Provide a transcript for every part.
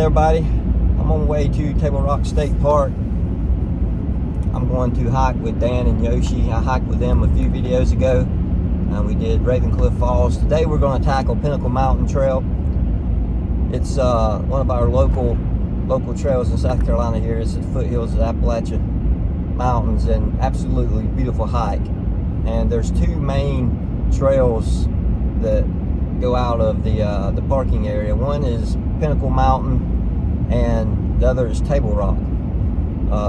everybody. I'm on the way to Table Rock State Park. I'm going to hike with Dan and Yoshi. I hiked with them a few videos ago. We did Ravencliff Falls. Today we're going to tackle Pinnacle Mountain Trail. It's one of our local trails in South Carolina here. It's the foothills of Appalachian Mountains, and absolutely beautiful hike. And there's two main trails that go out of the parking area. One is Pinnacle Mountain and the other is Table Rock.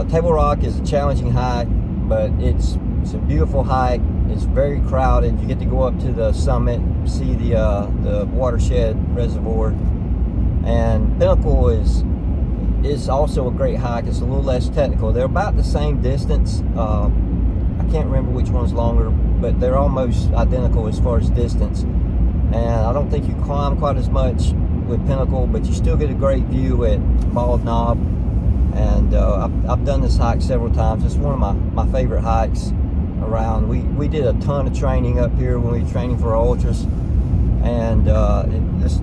Table Rock is a challenging hike, but it's a beautiful hike. It's very crowded. You get to go up to the summit, see the watershed reservoir. And Pinnacle is also a great hike. It's a little less technical. They're about the same distance. I can't remember which one's longer, but they're almost identical as far as distance. And I don't think you climb quite as much with Pinnacle, but you still get a great view at Bald Knob. And I've done this hike several times. It's one of my favorite hikes around. We did a ton of training up here when we were training for ultras, and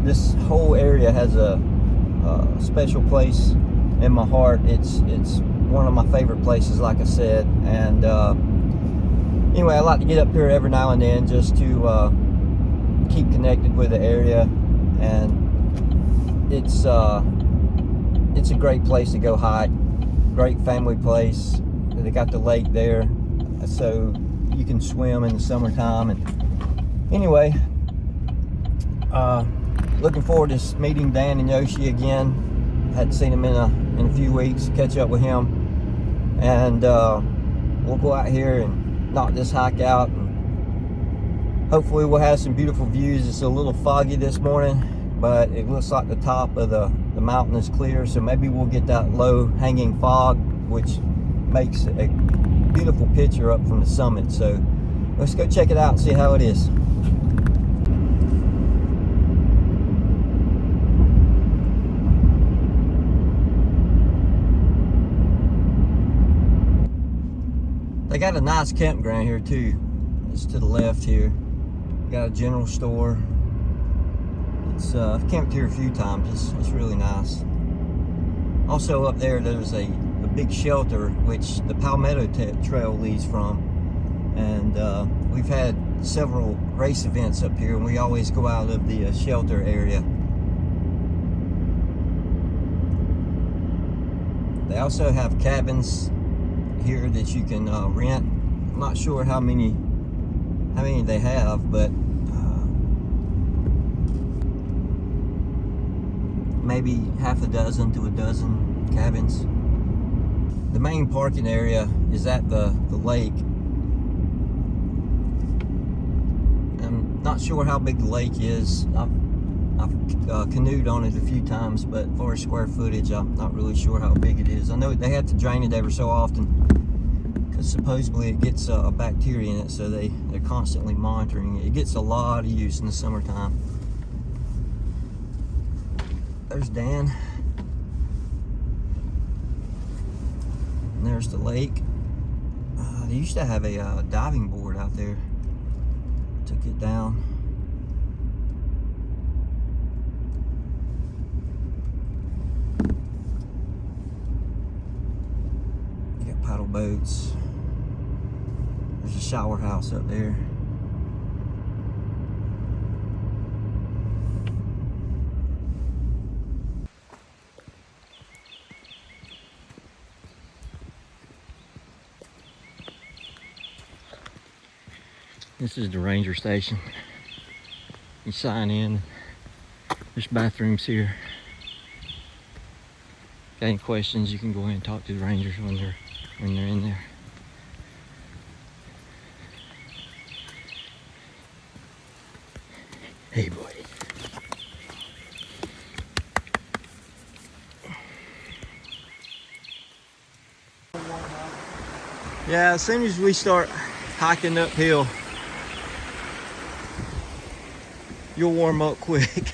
this whole area has a special place in my heart. It's one of my favorite places, like I said. And anyway, I like to get up here every now and then just to keep connected with the area, and it's a great place to go hike. Great family place. They got the lake there, so you can swim in the summertime. And anyway, looking forward to meeting Dan and Yoshi again. Hadn't seen him in a few weeks. Catch up with him, and we'll go out here and knock this hike out, and hopefully we'll have some beautiful views. It's a little foggy this morning, but it looks like the top of the mountain is clear, so maybe we'll get that low hanging fog, which makes a beautiful picture up from the summit. So let's go check it out and see how it is. They got a nice campground here too. It's to the left here. Got a general store. I've camped here a few times. It's really nice. Also up there's a big shelter which the Palmetto Trail leads from, and we've had several race events up here, and we always go out of the shelter area. They also have cabins here that you can rent. I'm not sure how many they have, but maybe half a dozen to a dozen cabins. The main parking area is at the lake. I'm not sure how big the lake is. I've canoed on it a few times, but for square footage, I'm not really sure how big it is. I know they have to drain it every so often, because supposedly it gets a bacteria in it, so they're constantly monitoring it. It gets a lot of use in the summertime. There's Dan. And there's the lake. They used to have a diving board out there. Took it down. You got paddle boats. There's a shower house up there. This is the ranger station. You sign in. There's bathrooms here. Got any questions, you can go in and talk to the rangers when they're in there. Hey, buddy. Yeah, as soon as we start hiking uphill, you'll warm up quick.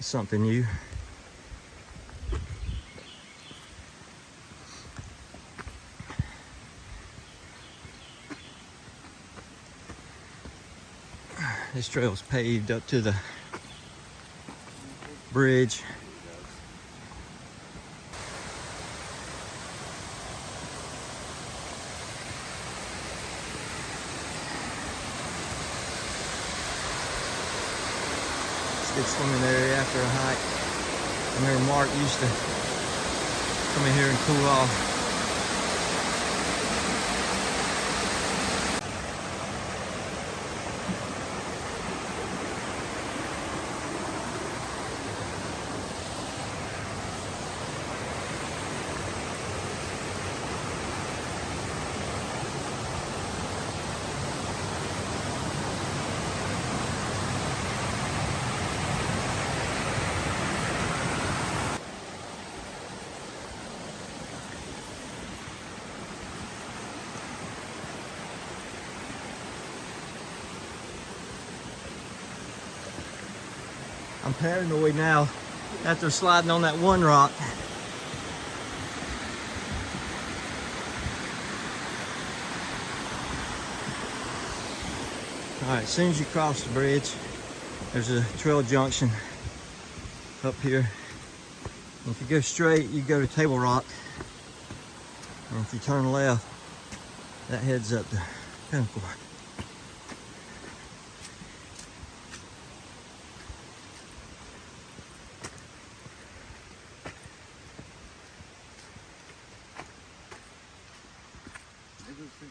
Something new. This trail's paved up to the bridge. It's a good swimming area after a hike. I remember Mark used to come in here and cool off. I'm paranoid now after sliding on that one rock. All right, as soon as you cross the bridge, there's a trail junction up here. And if you go straight, you go to Table Rock. And if you turn left, that heads up to Pinnacle.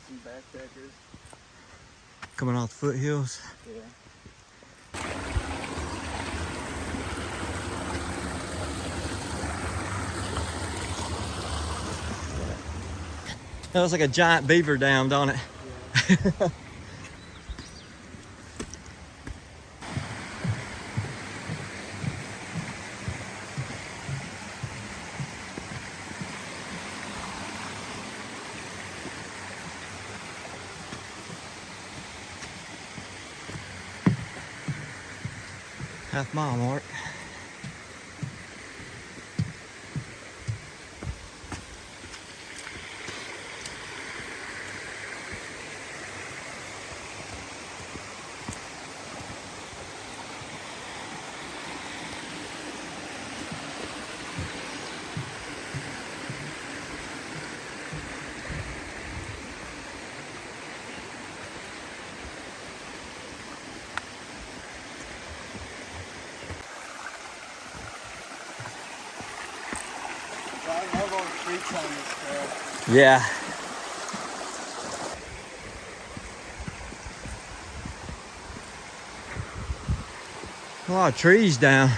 Some backpackers Coming off the foothills. Yeah. That looks like a giant beaver dam, don't it? Yeah. Half mile mark. I love all the creeks on this trail. Yeah. A lot of trees down. Yeah.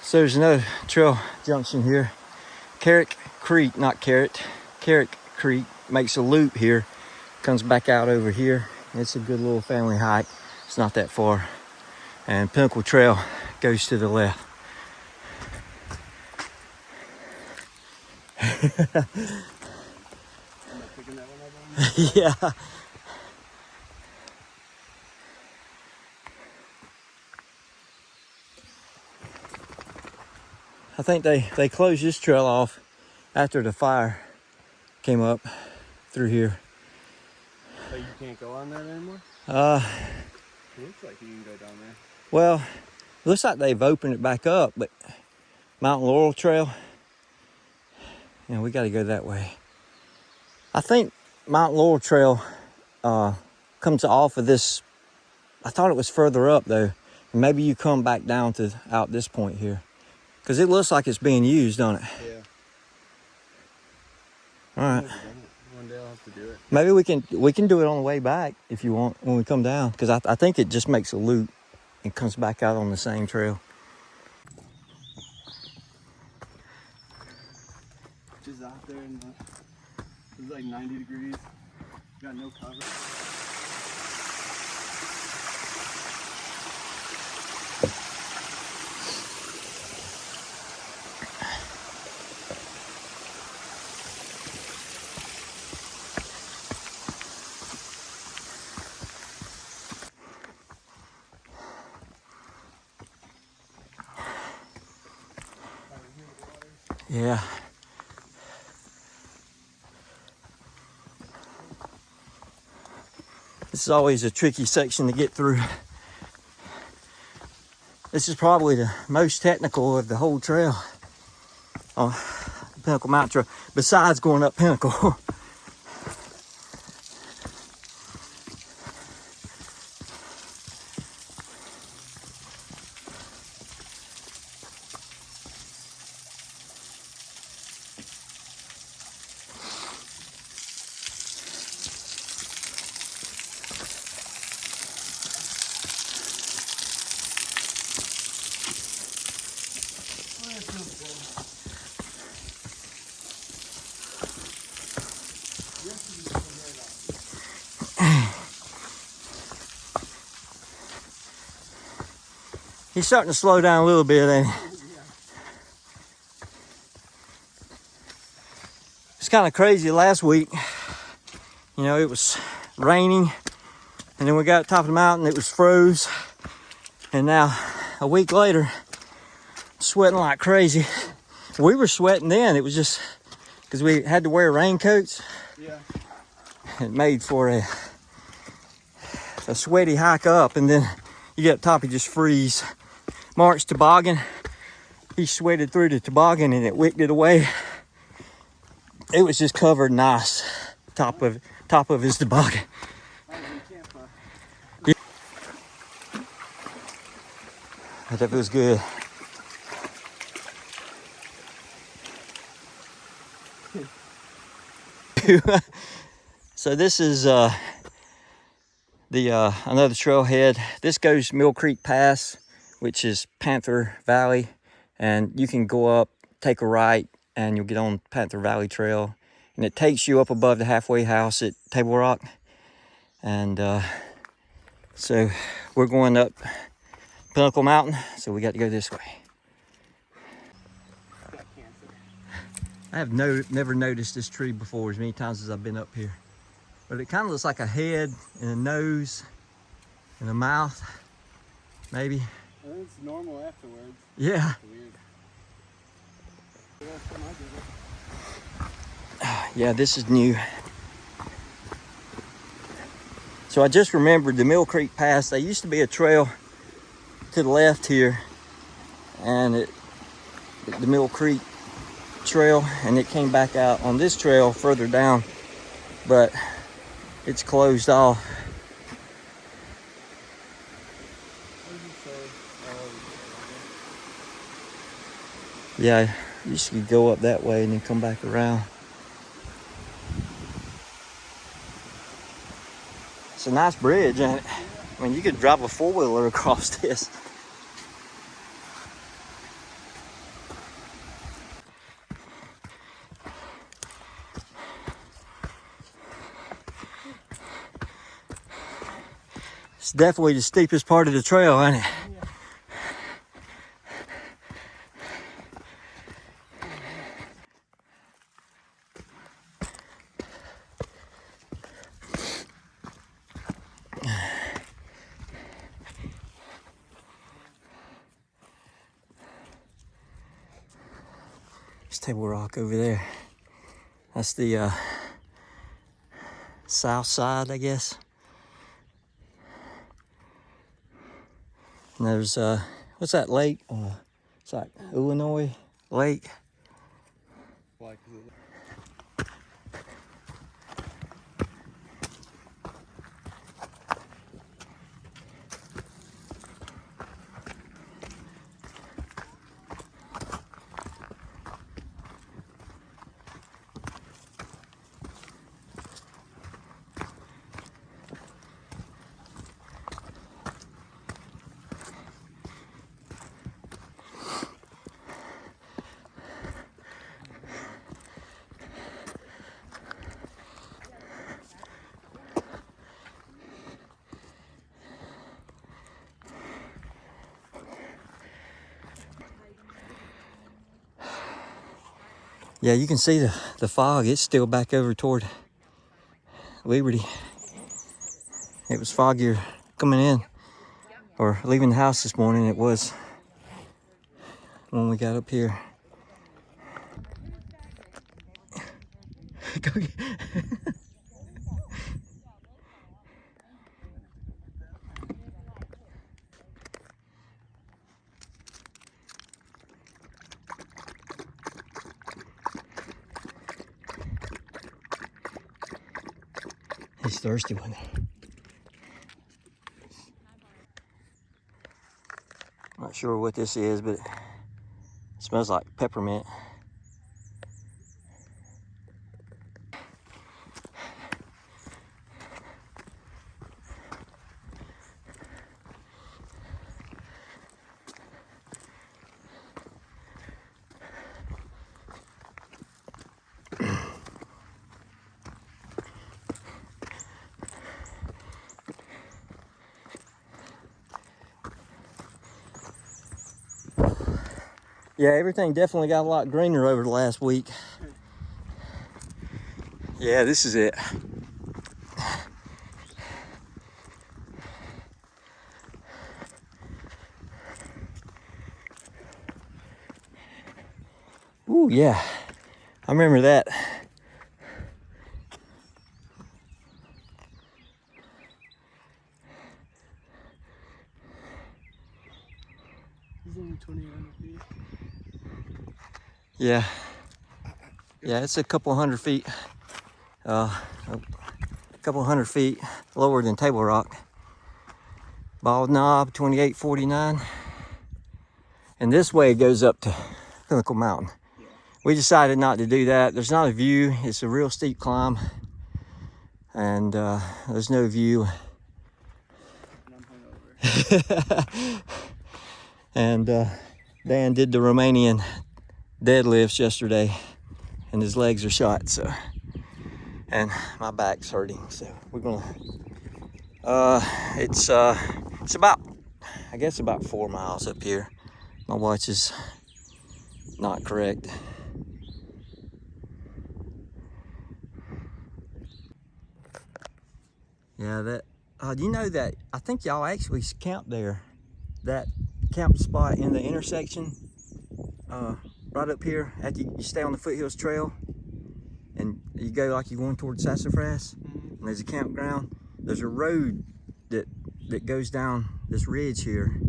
So there's another trail junction here. Carrick Creek, not Carrot. Carrick Creek makes a loop here. Comes back out over here. It's a good little family hike. It's not that far. And Pinnacle Trail goes to the left. Yeah. I think they closed this trail off after the fire came up through here. So you can't go on that anymore? It looks like you can go down there. Well, looks like they've opened it back up, but Mountain Laurel Trail, yeah, we got to go that way. I think Mountain Laurel Trail comes off of this. I thought it was further up though. Maybe you come back down to out this point here, because it looks like it's being used, don't it? Yeah. All right. One day I'll have to do it. Maybe we can do it on the way back if you want when we come down, because I think it just makes a loop and comes back out on the same trail. Just out there in the, it's like 90 degrees. Got no cover. Yeah. This is always a tricky section to get through. This is probably the most technical of the whole trail on Pinnacle Mountain Trail, besides going up Pinnacle. He's starting to slow down a little bit, ain't he? It's kind of crazy last week. You know, it was raining, and then we got to the top of the mountain, it was froze. And now, a week later, sweating like crazy. We were sweating then, it was just because we had to wear raincoats. Yeah. It made for a sweaty hike up, and then you get up top, you just freeze. Mark's toboggan, he sweated through the toboggan and it wicked it away. It was just covered in ice, top of his toboggan. Yeah. That feels good. So this is another trailhead. This goes Mill Creek Pass, which is Panther Valley, and you can go up, take a right, and you'll get on Panther Valley Trail, and it takes you up above the halfway house at Table Rock. And so we're going up Pinnacle Mountain, so we got to go this way. I have never noticed this tree before as many times as I've been up here, but it kind of looks like a head and a nose and a mouth, maybe. It's normal afterwards. Yeah. Yeah, this is new. So I just remembered the Mill Creek Pass. There used to be a trail to the left here, and the Mill Creek Trail, and it came back out on this trail further down, but it's closed off. Yeah, you used to go up that way and then come back around. It's a nice bridge, ain't it? I mean, you could drive a four-wheeler across this. It's definitely the steepest part of the trail, ain't it? There's Table Rock over there. That's the south side, I guess. And there's what's that lake? It's like Illinois Lake. Like, Yeah, you can see the fog. It's still back over toward Liberty. It was foggier coming in or leaving the house this morning. It was when we got up here. He's thirsty one. Not sure what this is, but it smells like peppermint. Yeah, everything definitely got a lot greener over the last week. Yeah, this is it. Ooh, yeah. I remember that. It's only 2,800 feet. Yeah. Yeah, it's a couple hundred feet. A couple hundred feet lower than Table Rock. Bald Knob, 2849. And this way it goes up to Pinnacle Mountain. Yeah. We decided not to do that. There's not a view. It's a real steep climb. And there's no view. And I'm hungover. And Dan did the Romanian deadlifts yesterday, and his legs are shot, so, and my back's hurting, so we're gonna, it's about, I guess about 4 miles up here. My watch is not correct. Yeah, that, you know that, I think y'all actually camp there, that camp spot in the intersection, right up here, after you stay on the Foothills Trail, and you go like you're going towards Sassafras, and there's a campground. There's a road that goes down this ridge here,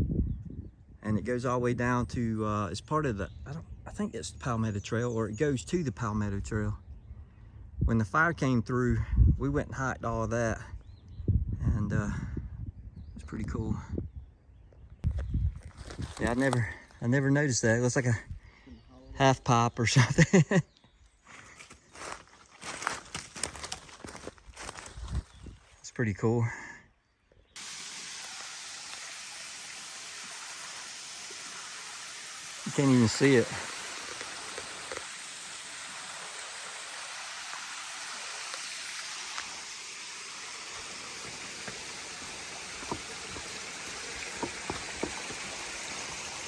and it goes all the way down to, it's part of the, I think it's the Palmetto Trail, or it goes to the Palmetto Trail. When the fire came through, we went and hiked all of that, and it's pretty cool. Yeah, I never noticed that. It looks like a half pipe or something. It's pretty cool. You can't even see it.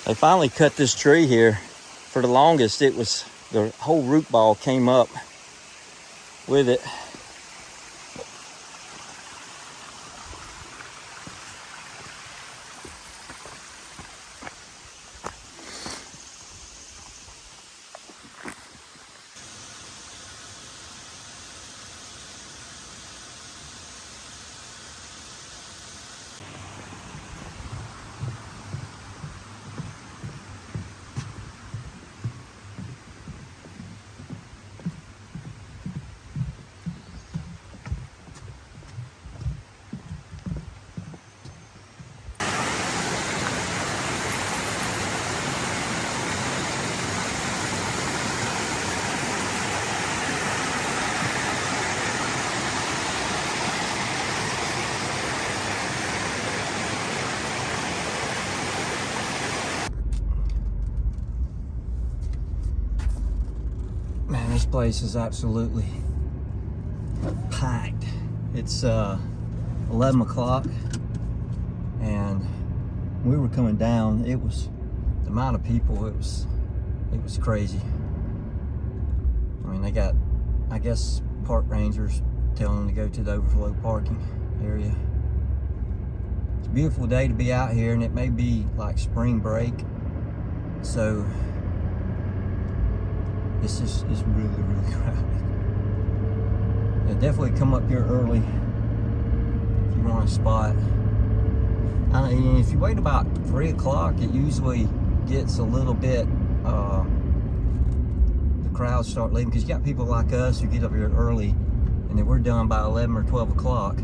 They finally cut this tree here. For the longest, it was, the whole root ball came up with it. Man, this place is absolutely packed. It's 11 o'clock, and we were coming down. It was, the amount of people, it was crazy. I mean, they got, I guess, park rangers telling them to go to the overflow parking area. It's a beautiful day to be out here, and it may be like spring break, so this is really, really crowded. Yeah, definitely come up here early if you want a spot. And if you wait about 3 o'clock, it usually gets a little bit, the crowds start leaving, because you got people like us who get up here early and then we're done by 11 or 12 o'clock.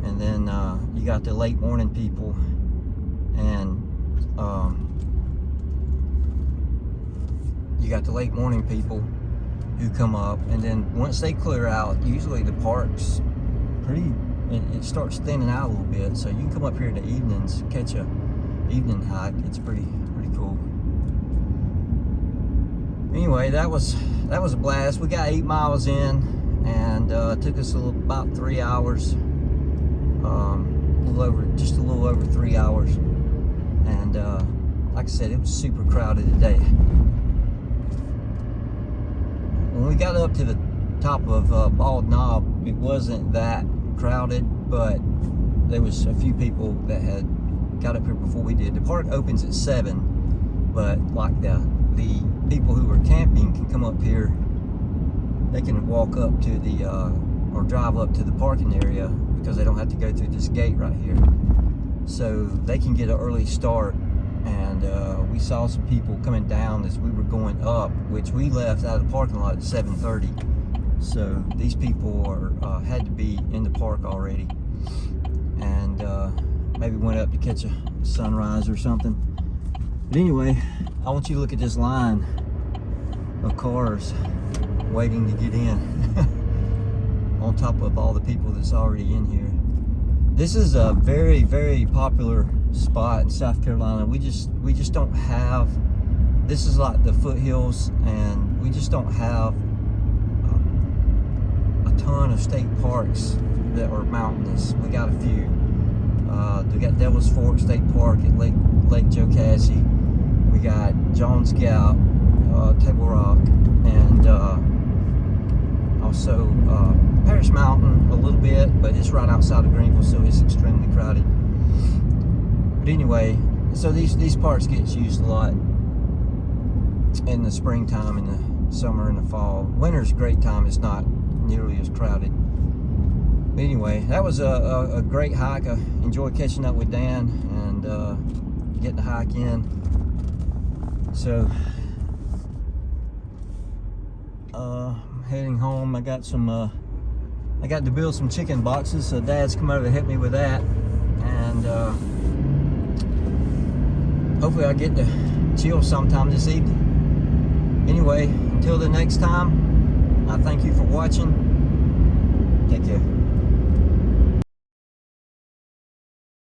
And then you got the late morning people, and who come up, and then once they clear out, usually the park's it starts thinning out a little bit, so you can come up here in the evenings, catch a evening hike. It's pretty cool. Anyway, that was a blast. We got 8 miles in, and it took us about 3 hours, just a little over 3 hours. And like I said, it was super crowded today. When we got up to the top of Bald Knob, it wasn't that crowded, but there was a few people that had got up here before we did. The park opens at 7, but like the people who are camping can come up here. They can walk up to the or drive up to the parking area, because they don't have to go through this gate right here, so they can get an early start. And we saw some people coming down as we were going up, which we left out of the parking lot at 7:30. So these people had to be in the park already, and maybe went up to catch a sunrise or something. But anyway, I want you to look at this line of cars waiting to get in on top of all the people that's already in here. This is a very, very popular spot in South Carolina. We just don't have, this is like the foothills, and we just don't have a ton of state parks that are mountainous. We got a few. We got Devil's Fork State Park at Lake Jocassee. We got Jones Gap, Table Rock, and also Parish Mountain a little bit, but it's right outside of Greenville, so it's extremely crowded. But anyway, so these parks get used a lot in the springtime, in the summer, and the fall. Winter's a great time. It's not nearly as crowded. But anyway, that was a great hike. I enjoyed catching up with Dan and getting the hike in. So I'm heading home. I got to build some chicken boxes, so Dad's come over to help me with that, and hopefully I'll get to chill sometime this evening. Anyway, until the next time, I thank you for watching. Take care.